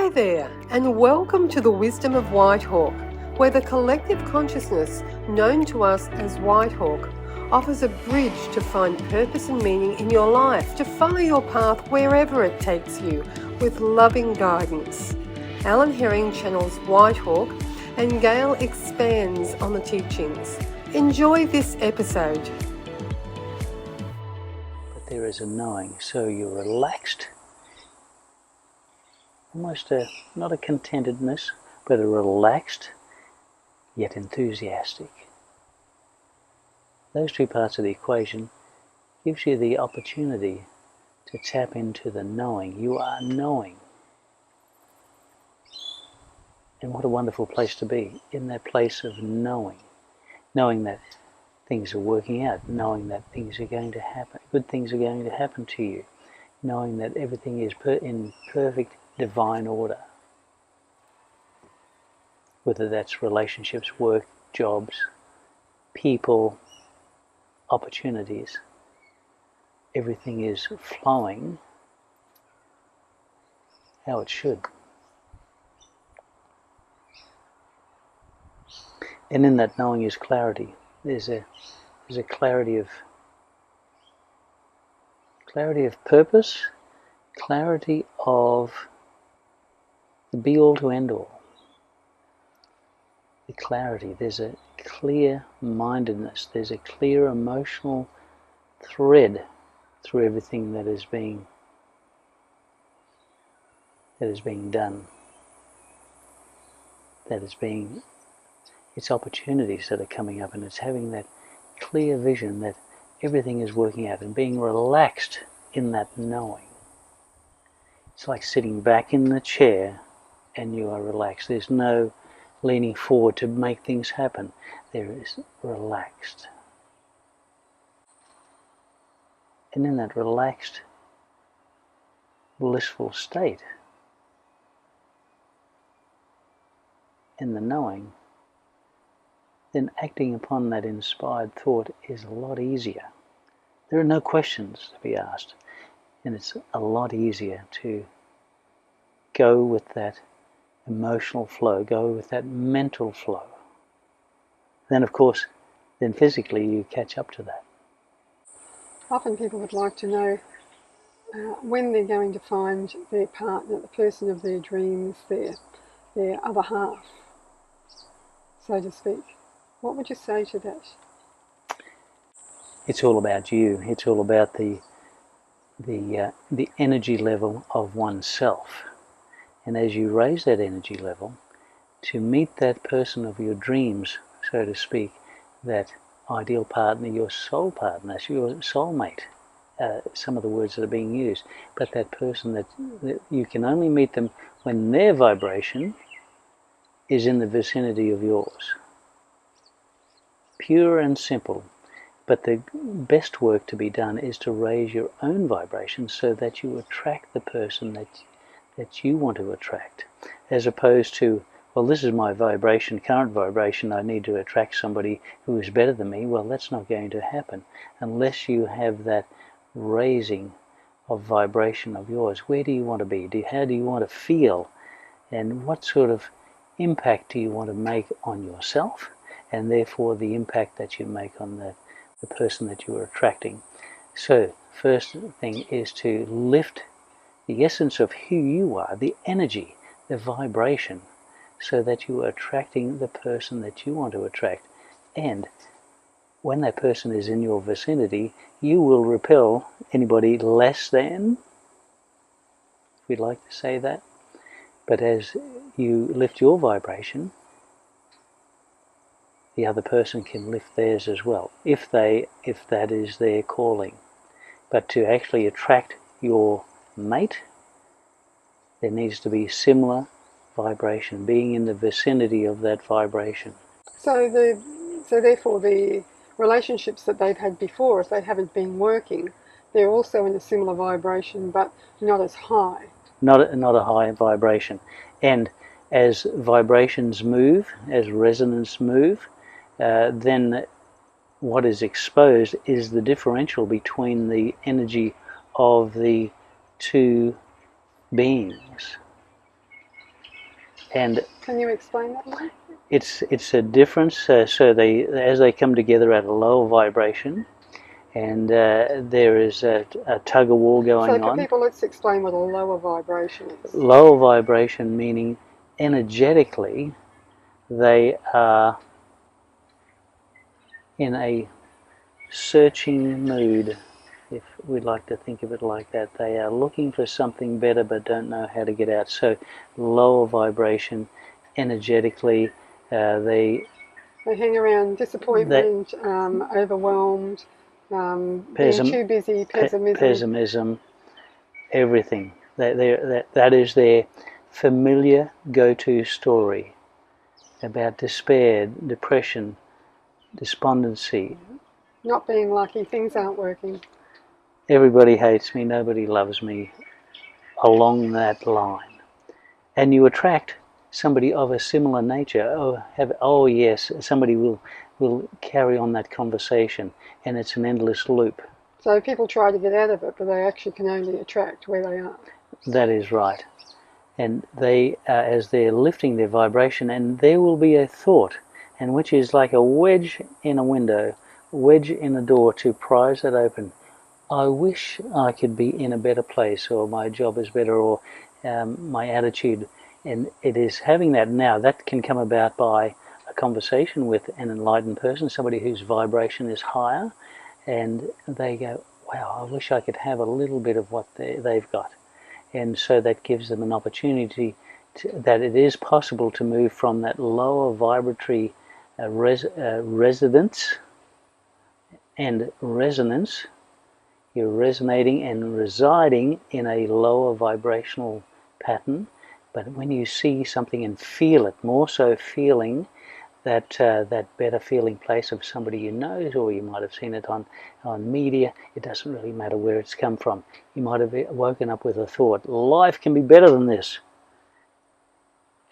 Hi there, and welcome to the Wisdom of Whitehawk, where the collective consciousness known to us as Whitehawk offers a bridge to find purpose and meaning in your life, to follow your path wherever it takes you, with loving guidance. Alan Herring channels Whitehawk, and Gail expands on the teachings. Enjoy this episode. But there is a knowing, so you're relaxed. Almost not a contentedness, but a relaxed, yet enthusiastic. Those two parts of the equation gives you the opportunity to tap into the knowing. You are knowing. And what a wonderful place to be, in that place of knowing. Knowing that things are working out, knowing that things are going to happen, good things are going to happen to you, knowing that everything is in perfect divine order. Whether that's relationships, work, jobs, people, opportunities, everything is flowing how it should. And in that knowing is clarity. There's a clarity of purpose, clarity of the be-all to end-all. The clarity, there's a clear-mindedness, there's a clear emotional thread through everything that is being done. It's opportunities that are coming up, and it's having that clear vision that everything is working out and being relaxed in that knowing. It's like sitting back in the chair and you are relaxed. There's no leaning forward to make things happen. There is relaxed. And in that relaxed, blissful state, in the knowing, then acting upon that inspired thought is a lot easier. There are no questions to be asked, and it's a lot easier to go with that emotional flow, go with that mental flow. Then of course, then physically you catch up to that. Often people would like to know when they're going to find their partner, the person of their dreams, their other half, so to speak. What would you say to that? It's all about you. It's all about the energy level of oneself. And as you raise that energy level, to meet that person of your dreams, so to speak, that ideal partner, your soul partner, your soulmate, some of the words that are being used, but that person that you can only meet them when their vibration is in the vicinity of yours. Pure and simple. But the best work to be done is to raise your own vibration so that you attract the person that you want to attract, as opposed to, well, this is my vibration, current vibration, I need to attract somebody who is better than me. Well, that's not going to happen unless you have that raising of vibration of yours. Where do you want to be? How do you want to feel? And what sort of impact do you want to make on yourself? And therefore the impact that you make on the person that you are attracting. So, first thing is to lift the essence of who you are, the energy, the vibration, so that you are attracting the person that you want to attract. And when that person is in your vicinity, you will repel anybody less than, if we'd like to say that. But as you lift your vibration, the other person can lift theirs as well, if that is their calling. But to actually attract your mate, there needs to be similar vibration, being in the vicinity of that vibration. So therefore the relationships that they've had before, if they haven't been working, they're also in a similar vibration, but not as high. Not a high vibration. And as vibrations move, as resonance move, then what is exposed is the differential between the energy of the two beings. And Can you explain that more? it's a difference. So as they come together at a lower vibration, and there is a tug of war going So for on. people, let's explain what a lower vibration is. Lower vibration meaning energetically they are in a searching mood, if we'd like to think of it like that. They are looking for something better but don't know how to get out. So lower vibration, energetically, they hang around disappointment, overwhelmed, being too busy, pessimism, everything. That is their familiar go-to story about despair, depression, despondency. Not being lucky, things aren't working. Everybody hates me, nobody loves me, along that line. And you attract somebody of a similar nature. Oh yes, somebody will carry on that conversation, and it's an endless loop. So people try to get out of it, but they actually can only attract where they are. That is right. And they, as they're lifting their vibration, and there will be a thought, and which is like a wedge in a window, wedge in a door to prise it open. I wish I could be in a better place, or my job is better, or my attitude. And it is having that now. That can come about by a conversation with an enlightened person, somebody whose vibration is higher, and they go, wow, I wish I could have a little bit of what they've got. And so that gives them an opportunity that it is possible to move from that lower vibratory residence and resonance. You're resonating and residing in a lower vibrational pattern, but when you see something and feel it, more so feeling that better feeling place of somebody you know, or you might have seen it on media. It doesn't really matter where it's come from. You might have woken up with a thought, life can be better than this.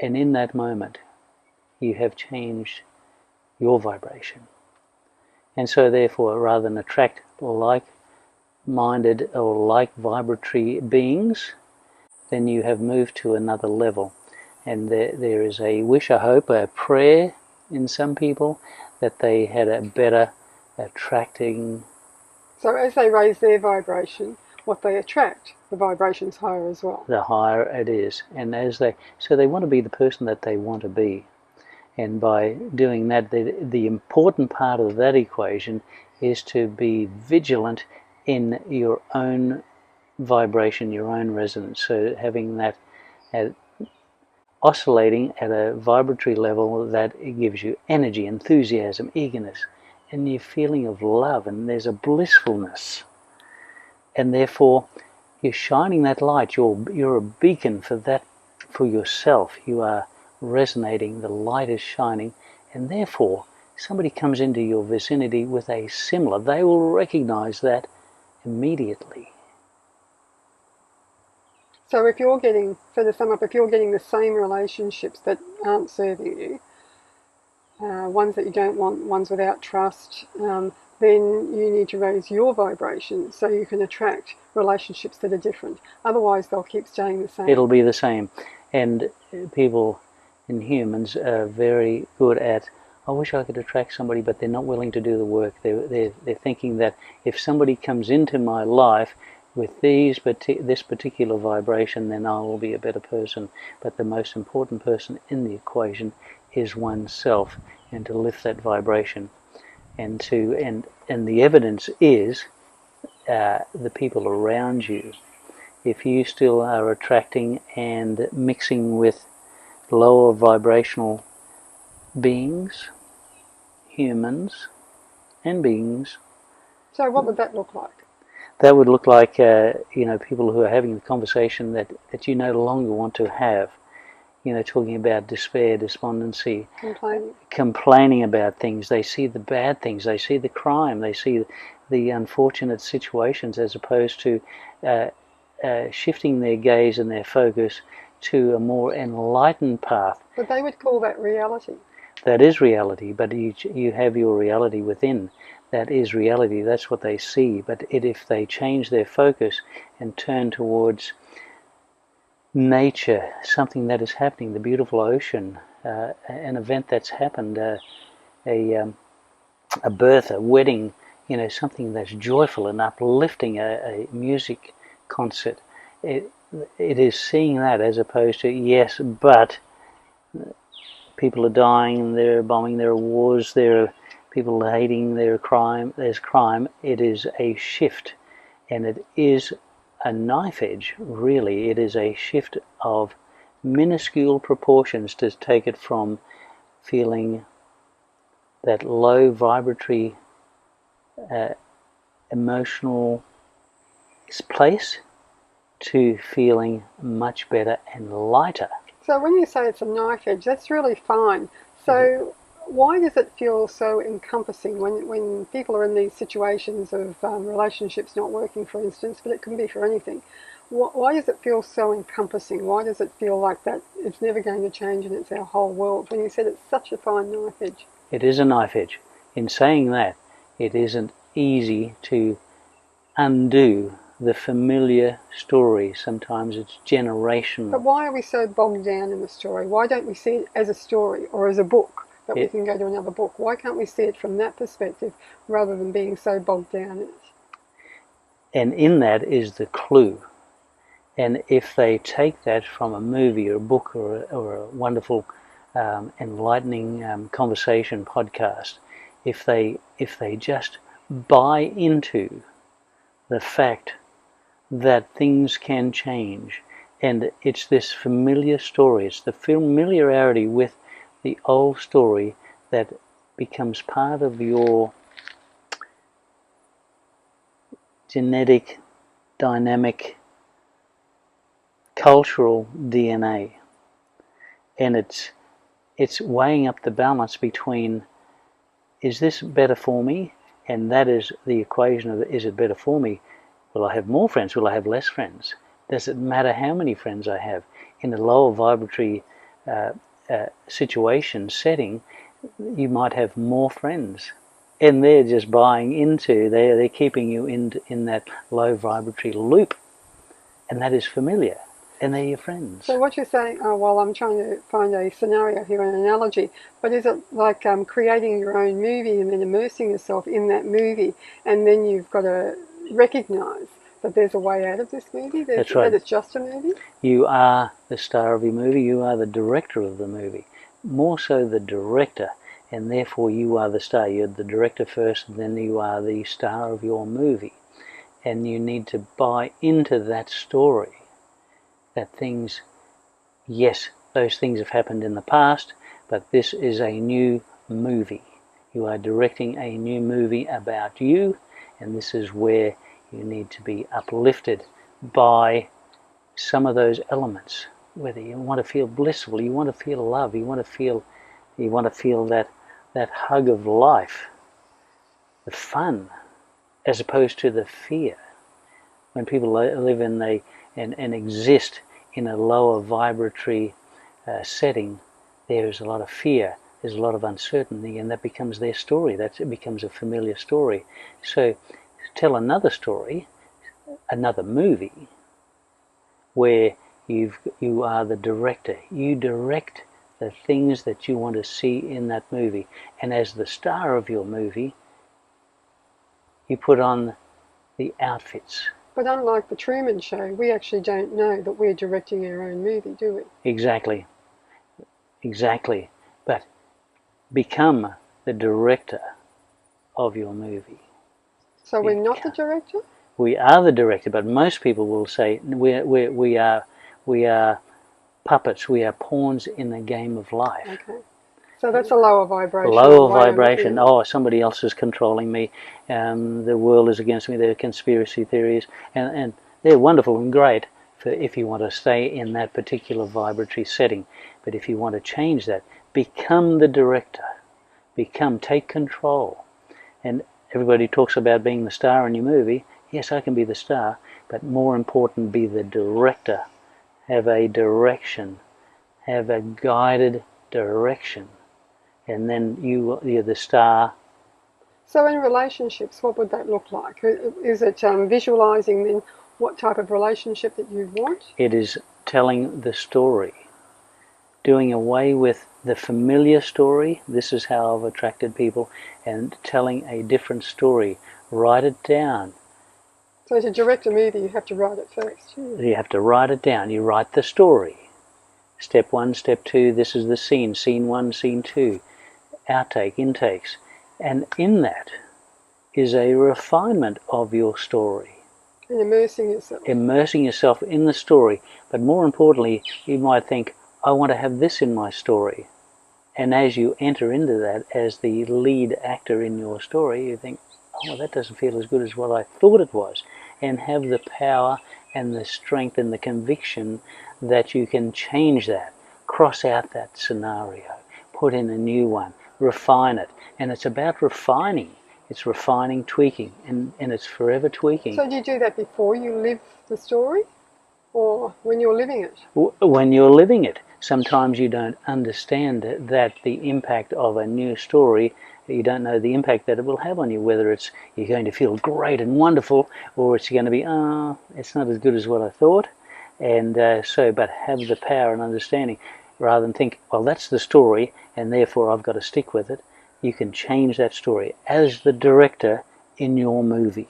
And in that moment, you have changed your vibration. And so therefore, rather than attract like-minded or like vibratory beings, then you have moved to another level. And there is a wish, a hope, a prayer in some people that they had a better attracting. So as they raise their vibration, what they attract, the vibration's higher as well. The higher it is, and so they want to be the person that they want to be, and by doing that, the important part of that equation is to be vigilant in your own vibration, your own resonance. So having that oscillating at a vibratory level that it gives you energy, enthusiasm, eagerness, and your feeling of love, and there's a blissfulness, and therefore you're shining that light. You're a beacon for that, for yourself. You are resonating, the light is shining, and therefore somebody comes into your vicinity with a similar, they will recognize that immediately. So if you're getting, so to sum up, if you're getting the same relationships that aren't serving you, ones that you don't want, ones without trust, then you need to raise your vibration so you can attract relationships that are different. Otherwise, they'll keep staying the same. It'll be the same. And people and humans are very good at, I wish I could attract somebody, but they're not willing to do the work. They're thinking that if somebody comes into my life with this particular vibration, then I will be a better person. But the most important person in the equation is oneself, and to lift that vibration, and the evidence is the people around you. If you still are attracting and mixing with lower vibrational beings, humans, and beings. So what would that look like? That would look like people who are having the conversation that you no longer want to have. Talking about despair, despondency, complaining about things. They see the bad things, they see the crime, they see the unfortunate situations, as opposed to shifting their gaze and their focus to a more enlightened path. But they would call that reality. That is reality, but you have your reality within. That is reality, that's what they see. But if they change their focus and turn towards nature, something that is happening, the beautiful ocean, an event that's happened, a birth, a wedding, something that's joyful and uplifting, a music concert. It is seeing that as opposed to, yes, but people are dying and they're bombing, there are wars, there are people hating, there's crime. It is a shift, and it is a knife edge, really. It is a shift of minuscule proportions to take it from feeling that low vibratory emotional place to feeling much better and lighter. So when you say it's a knife edge, that's really fine. So why does it feel so encompassing when people are in these situations of relationships not working, for instance, but it can be for anything? Why does it feel so encompassing? Why does it feel like that it's never going to change and it's our whole world? When you said it's such a fine knife edge. It is a knife edge. In saying that, it isn't easy to undo the familiar story. Sometimes it's generational. But why are we so bogged down in the story? Why don't we see it as a story or as a book that we can go to another book? Why can't we see it from that perspective rather than being so bogged down in it? And in that is the clue. And if they take that from a movie or a book or a wonderful enlightening conversation podcast, if they just buy into the fact that things can change, and it's this familiar story, it's the familiarity with the old story that becomes part of your genetic, dynamic, cultural DNA, and it's weighing up the balance between, is this better for me? And that is the equation of, is it better for me? Will I have more friends? Will I have less friends? Does it matter how many friends I have? In a lower vibratory situation, setting, you might have more friends. And they're just buying into, they're keeping you in that low vibratory loop. And that is familiar. And they're your friends. So what you're saying, I'm trying to find a scenario here, an analogy, but is it like creating your own movie and then immersing yourself in that movie, and then you've got to recognise that there's a way out of this movie? That's right. That it's just a movie? You are the star of your movie, you are the director of the movie. More so the director, and therefore you are the star. You're the director first, and then you are the star of your movie. And you need to buy into that story. That things, yes, those things have happened in the past, but this is a new movie. You are directing a new movie about you, and this is where you need to be uplifted by some of those elements. Whether you want to feel blissful, you want to feel love, you want to feel that hug of life, the fun, as opposed to the fear. When people live in and exist in a lower vibratory setting, there's a lot of fear, there's a lot of uncertainty, and that becomes their story. It becomes a familiar story. So tell another story, another movie, where you are the director. You direct the things that you want to see in that movie, and as the star of your movie, you put on the outfits. But unlike the Truman Show, we actually don't know that we're directing our own movie, do we? Exactly. But become the director of your movie. So we're not the director? We are the director, but most people will say we are puppets. We are pawns in the game of life. Okay. So that's a lower vibration. Lower vibration. Oh, somebody else is controlling me. The world is against me. There are conspiracy theories, and they're wonderful and great if you want to stay in that particular vibratory setting. But if you want to change that, become the director. Take control. And everybody talks about being the star in your movie. Yes, I can be the star, but more important, be the director. Have a direction. Have a guided direction. And then you're the star. So in relationships, what would that look like? Is it visualising then what type of relationship that you want? It is telling the story, doing away with the familiar story. This is how I've attracted people, and telling a different story. Write it down. So to direct a movie, you have to write it first. You have to write it down. You write the story. Step 1, step 2, this is the scene. Scene 1, scene 2. Outtake, intakes. And in that is a refinement of your story. And immersing yourself. Immersing yourself in the story. But more importantly, you might think, I want to have this in my story. And as you enter into that as the lead actor in your story, you think, oh, well, that doesn't feel as good as what I thought it was. And have the power and the strength and the conviction that you can change that. Cross out that scenario. Put in a new one. Refine it. And it's about refining. It's refining, tweaking, and it's forever tweaking. So do you do that before you live the story, or when you're living it? When you're living it. Sometimes you don't understand that the impact of a new story, you don't know the impact that it will have on you, whether it's you're going to feel great and wonderful, or it's going to be, it's not as good as what I thought. And but have the power and understanding, rather than think, well, that's the story, and therefore I've got to stick with it. You can change that story as the director in your movie.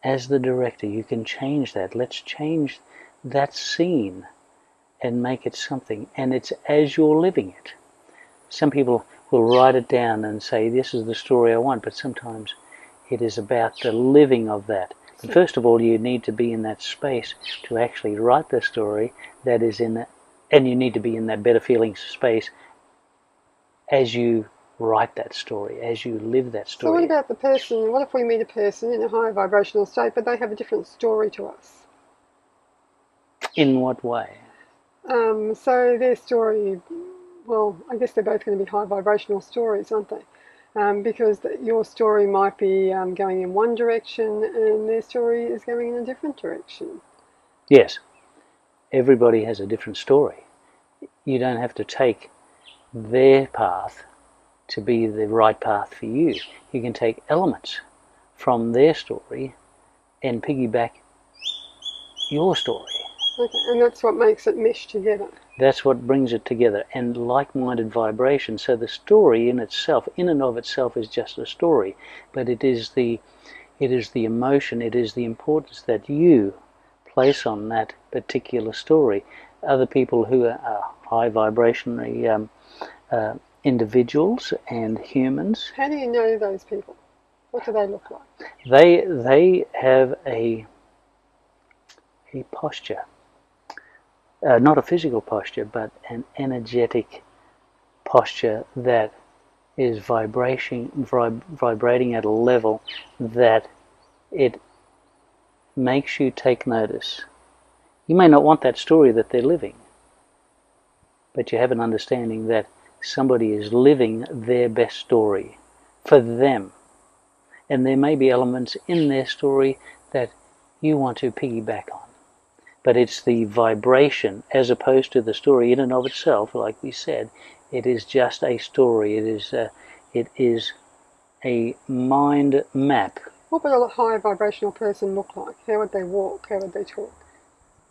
As the director, you can change that. Let's change that scene and make it something. And it's as you're living it. Some people will write it down and say, this is the story I want, but sometimes it is about the living of that. But first of all, you need to be in that space to actually write the story that is in that, and you need to be in that better feeling space as you write that story, as you live that story. So what about the person, what if we meet a person in a high vibrational state, but they have a different story to us? In what way? So their story, well, I guess they're both going to be high vibrational stories, aren't they? Because your story might be going in one direction and their story is going in a different direction. Yes. Everybody has a different story. You don't have to take their path to be the right path for you. You can take elements from their story and piggyback your story. Okay, and that's what makes it mesh together. That's what brings it together, and like-minded vibration. So the story in itself, in and of itself, is just a story, but it is the emotion, it is the importance that you place on that particular story. Other people who are high vibrationally individuals and humans. How do you know those people? What do they look like? They have a posture, not a physical posture, but an energetic posture that is vibrating at a level that it makes you take notice. You may not want that story that they're living, but you have an understanding that somebody is living their best story for them. And there may be elements in their story that you want to piggyback on. But it's the vibration as opposed to the story in and of itself, like we said. It is just a story. It is a mind map. What would a high vibrational person look like? How would they walk? How would they talk?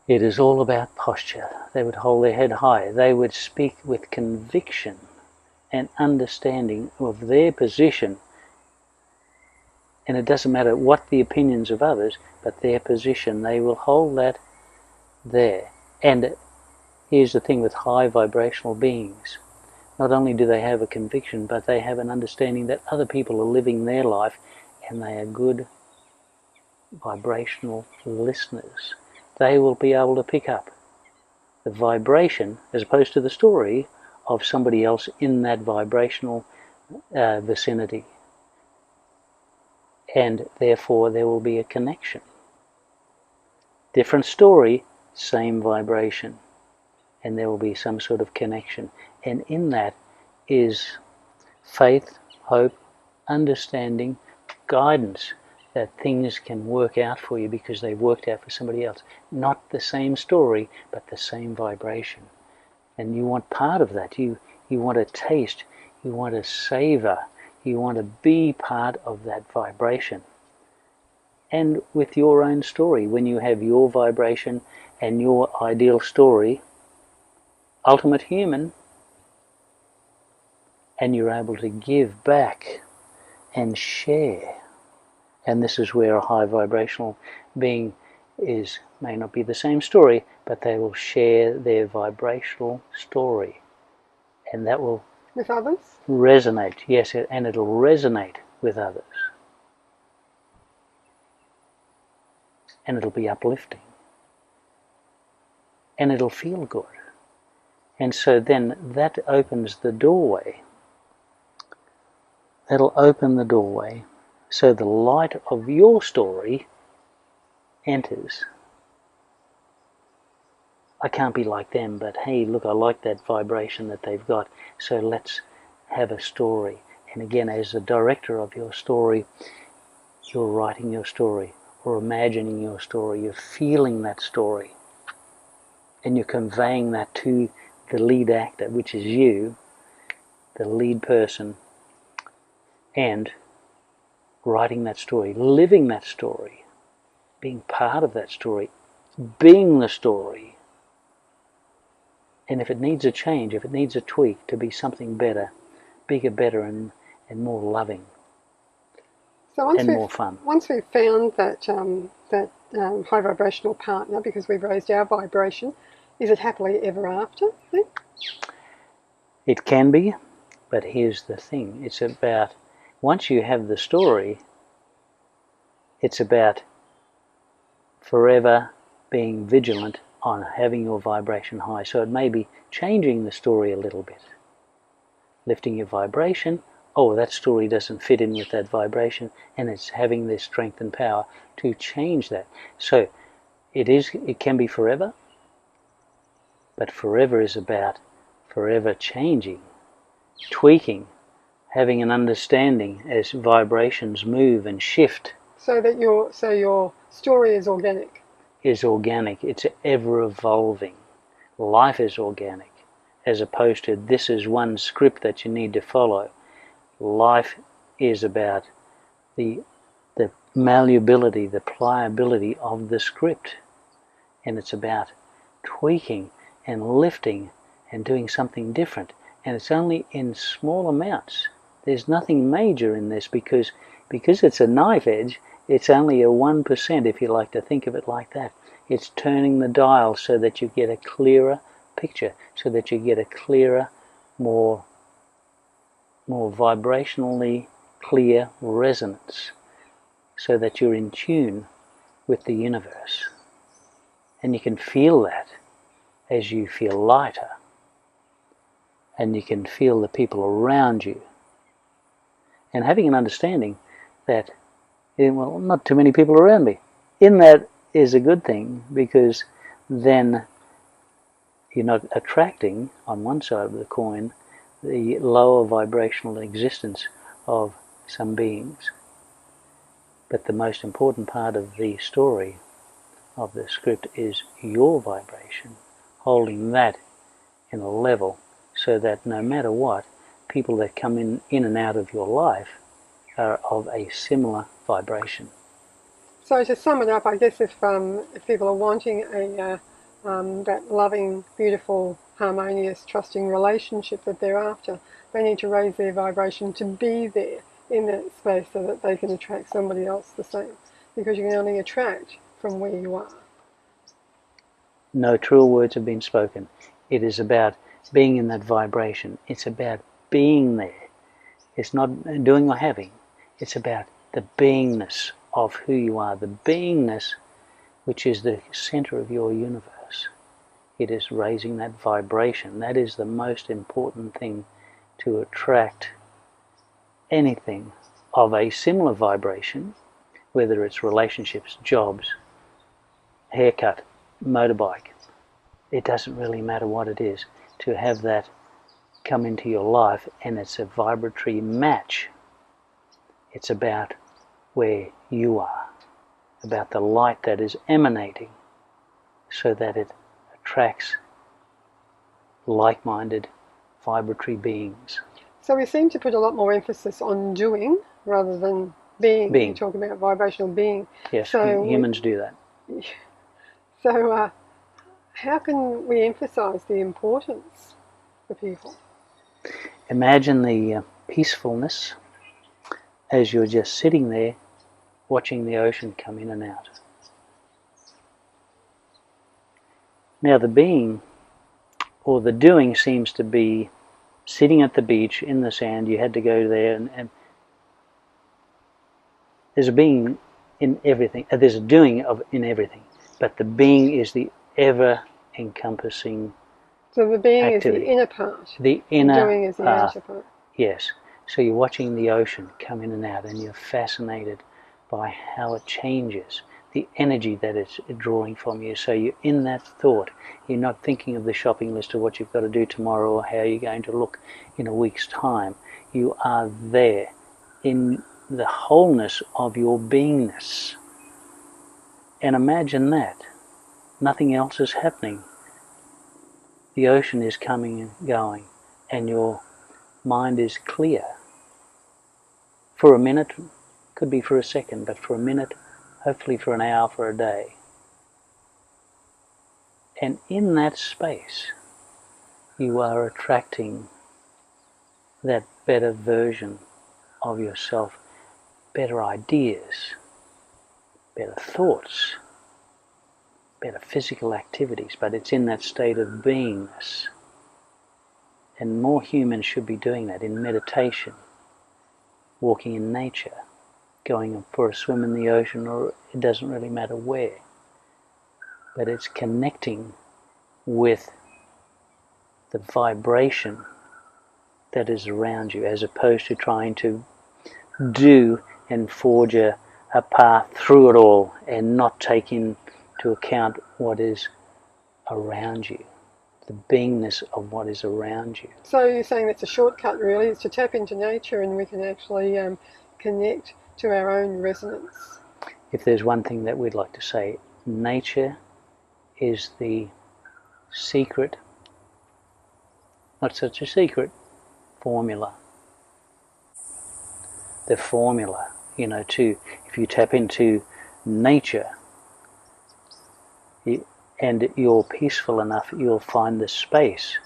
It is all about posture. They would hold their head high. They would speak with conviction and understanding of their position. And it doesn't matter what the opinions of others, but their position. They will hold that there. And here's the thing with high vibrational beings. Not only do they have a conviction, but they have an understanding that other people are living their life, and they are good vibrational listeners. They will be able to pick up the vibration, as opposed to the story, of somebody else in that vibrational vicinity. And therefore there will be a connection. Different story, same vibration. And there will be some sort of connection. And in that is faith, hope, understanding, guidance, that things can work out for you because they've worked out for somebody else. Not the same story, but the same vibration. And you want part of that. You want to taste, you want to savor, you want to be part of that vibration. and with your own story. When you have your vibration and your ideal story, ultimate human, and you're able to give back and share. And this is where a high vibrational being may not be the same story, but they will share their vibrational story. And that will with others? Resonate, yes, and it'll resonate with others. And it'll be uplifting. And it'll feel good. And so then that opens the doorway. That'll open the doorway so the light of your story enters. I can't be like them, but hey, look, I like that vibration that they've got, so let's have a story. And again, as a director of your story, you're writing your story or imagining your story, you're feeling that story, and you're conveying that to the lead actor, which is you, the lead person, and writing that story, living that story, being part of that story, being the story. And if it needs a change, if it needs a tweak to be something better, bigger, better, and more loving, so and more fun. Once we've found that high vibrational partner, because we've raised our vibration, is it happily ever after then? It can be, but here's the thing. It's about, once you have the story, it's about forever being vigilant on having your vibration high. So it may be changing the story a little bit. Lifting your vibration, oh, that story doesn't fit in with that vibration, and it's having this strength and power to change that. So it can be forever, but forever is about forever changing, tweaking, having an understanding as vibrations move and shift. So that your story is organic. It's ever evolving. Life is organic, as opposed to this is one script that you need to follow. Life is about the malleability, the pliability of the script, and it's about tweaking and lifting and doing something different. And it's only in small amounts. There's nothing major in this because it's a knife edge. It's only a 1%, if you like to think of it like that. It's turning the dial so that you get a clearer picture, so that you get a clearer, more vibrationally clear resonance, so that you're in tune with the universe. And you can feel that as you feel lighter. And you can feel the people around you. And having an understanding that, well, not too many people around me. In that is a good thing, because then you're not attracting, on one side of the coin, the lower vibrational existence of some beings. But the most important part of the story, of the script, is your vibration, holding that in a level so that no matter what, people that come in and out of your life are of a similar vibration. So to sum it up, I guess if people are wanting that loving, beautiful, harmonious, trusting relationship that they're after, they need to raise their vibration to be there in that space so that they can attract somebody else the same. Because you can only attract from where you are. No truer words have been spoken. It is about being in that vibration. It's about being there. It's not doing or having. It's about the beingness of who you are, the beingness which is the center of your universe. It is raising that vibration. That is the most important thing to attract anything of a similar vibration, whether it's relationships, jobs, haircut, motorbike. It doesn't really matter what it is, to have that come into your life, and it's a vibratory match. It's about where you are, about the light that is emanating, so that it attracts like-minded vibratory beings. So we seem to put a lot more emphasis on doing rather than being. Being. You're talking about vibrational being. Yes, So humans do that. So how can we emphasise the importance for people? Imagine the peacefulness as you're just sitting there watching the ocean come in and out. Now the being or the doing seems to be sitting at the beach in the sand. You had to go there, and there's a being in everything. There's a doing in everything, but the being is the ever-encompassing So the being activity. is the inner part. The inner the doing is the outer part. Yes. So you're watching the ocean come in and out, and you're fascinated by how it changes, the energy that it's drawing from you. So you're in that thought. You're not thinking of the shopping list of what you've got to do tomorrow or how you're going to look in a week's time. You are there in the wholeness of your beingness. And imagine that. Nothing else is happening. The ocean is coming and going, and your mind is clear. For a minute, could be for a second, but for a minute, hopefully for an hour, for a day. And in that space, you are attracting that better version of yourself, better ideas, better thoughts, better physical activities, but it's in that state of beingness. And more humans should be doing that in meditation, walking in nature, going for a swim in the ocean, or it doesn't really matter where. But it's connecting with the vibration that is around you, as opposed to trying to do and forge a path through it all and not take into account what is around you, the beingness of what is around you. So you're saying that's a shortcut, really, is to tap into nature, and we can actually connect to our own resonance. If there's one thing that we'd like to say, nature is the secret, not such a secret, formula. The formula, if you tap into nature and you're peaceful enough, you'll find the space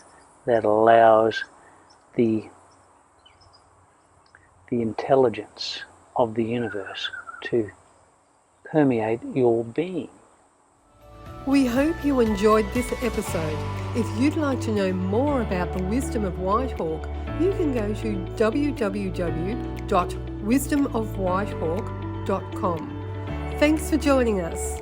that allows the intelligence of the universe to permeate your being. We hope you enjoyed this episode. If you'd like to know more about the wisdom of Whitehawk, you can go to www.wisdomofwhitehawk.com. Thanks for joining us.